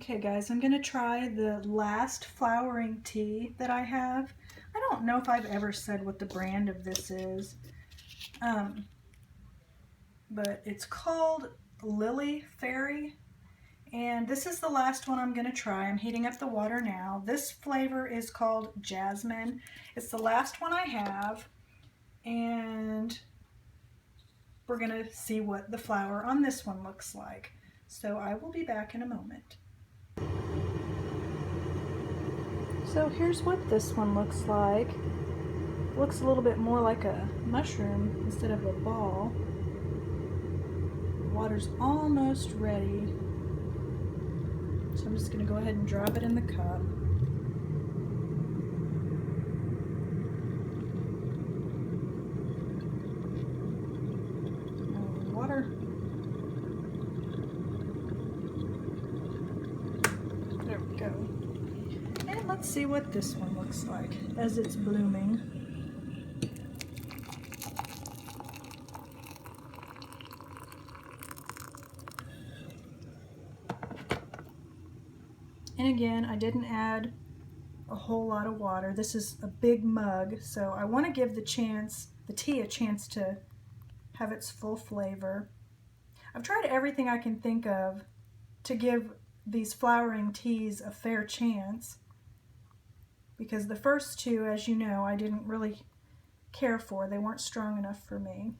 Okay guys, I'm going to try the last flowering tea that I have. I don't know if I've ever said what the brand of this is, but it's called Lily Fairy, and this is the last one I'm going to try. I'm heating up the water now. This flavor is called Jasmine. It's the last one I have, and we're going to see what the flower on this one looks like. So I will be back in a moment. So here's what this one looks like. It looks a little bit more like a mushroom instead of a ball. The water's almost ready. So I'm just going to go ahead and drop it in the cup. Water. There we go. And let's see what this one looks like as it's blooming. And again, I didn't add a whole lot of water. This is a big mug, so I want to give the tea a chance to have its full flavor. I've tried everything I can think of to give these flowering teas a fair chance, because the first two, as you know, I didn't really care for. They weren't strong enough for me.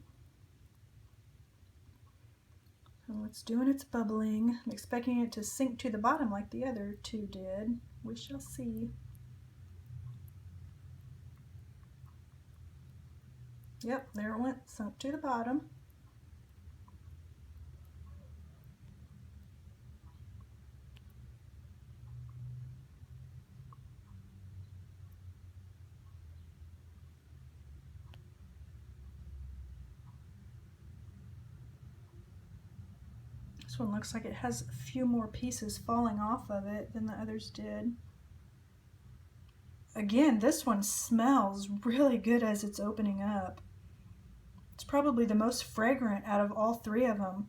So it's doing its bubbling. I'm expecting it to sink to the bottom like the other two did. We shall see. Yep, there it went, sunk to the bottom. This one looks like it has a few more pieces falling off of it than the others did. Again, this one smells really good as it's opening up. It's probably the most fragrant out of all three of them.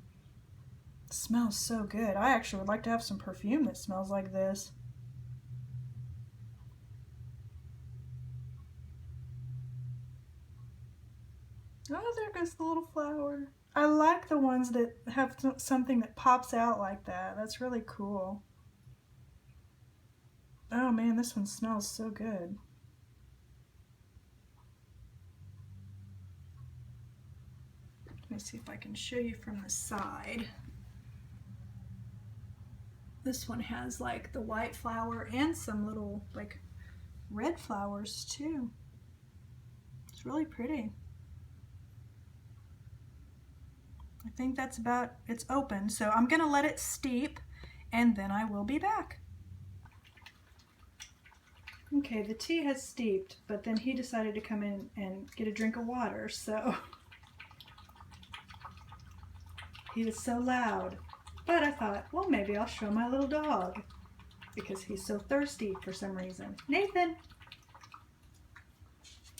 It smells so good. I actually would like to have some perfume that smells like this. Oh, there goes the little flower. I like the ones that have something that pops out like that. That's really cool. Oh man, this one smells so good. Let me see if I can show you from the side. This one has like the white flower and some little like red flowers too. It's really pretty. I think that's about, it's open, so I'm gonna let it steep and then I will be back. Okay, the tea has steeped, but then he decided to come in and get a drink of water, so he was so loud. But I thought, well, maybe I'll show my little dog because he's so thirsty for some reason. Nathan,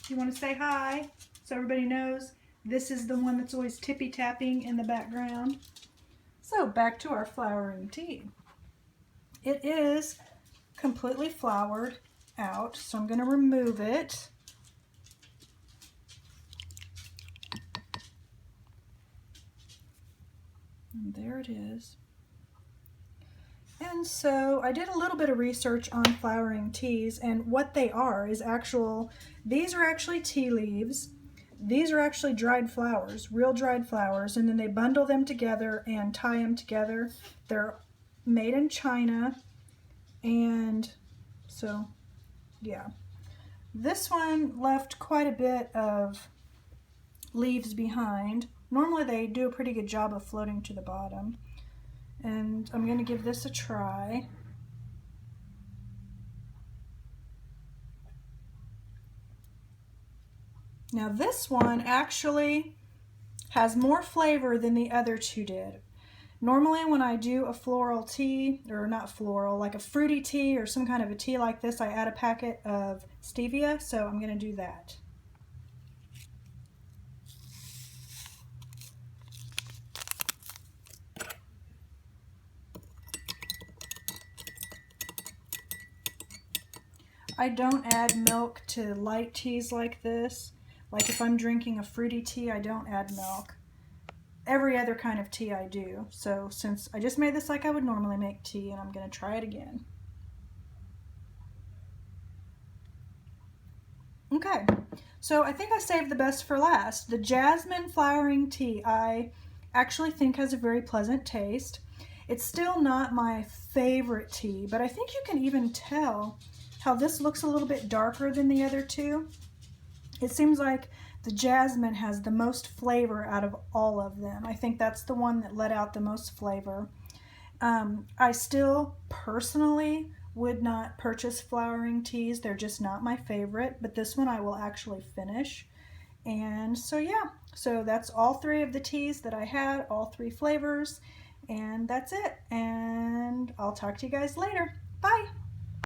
you want to say hi so everybody knows this is the one that's always tippy-tapping in the background? So back to our flowering tea. It is completely flowered out, so I'm going to remove it. And there it is. And so I did a little bit of research on flowering teas, and what they are is these are actually tea leaves. These are actually dried flowers, real dried flowers, and then they bundle them together and tie them together. They're made in China, and so, yeah. This one left quite a bit of leaves behind. Normally they do a pretty good job of floating to the bottom. And I'm going to give this a try. Now this one actually has more flavor than the other two did. Normally when I do a floral tea, or not floral, like a fruity tea or some kind of a tea like this, I add a packet of stevia, so I'm going to do that. I don't add milk to light teas like this. Like if I'm drinking a fruity tea, I don't add milk. Every other kind of tea I do. So since I just made this like I would normally make tea, and I'm going to try it again. Okay, so I think I saved the best for last. The jasmine flowering tea I actually think has a very pleasant taste. It's still not my favorite tea, but I think you can even tell how this looks a little bit darker than the other two. It seems like the jasmine has the most flavor out of all of them. I think that's the one that let out the most flavor. I still personally would not purchase flowering teas. They're just not my favorite, but this one I will actually finish. And so yeah, so that's all three of the teas that I had, all three flavors, and that's it. And I'll talk to you guys later. Bye.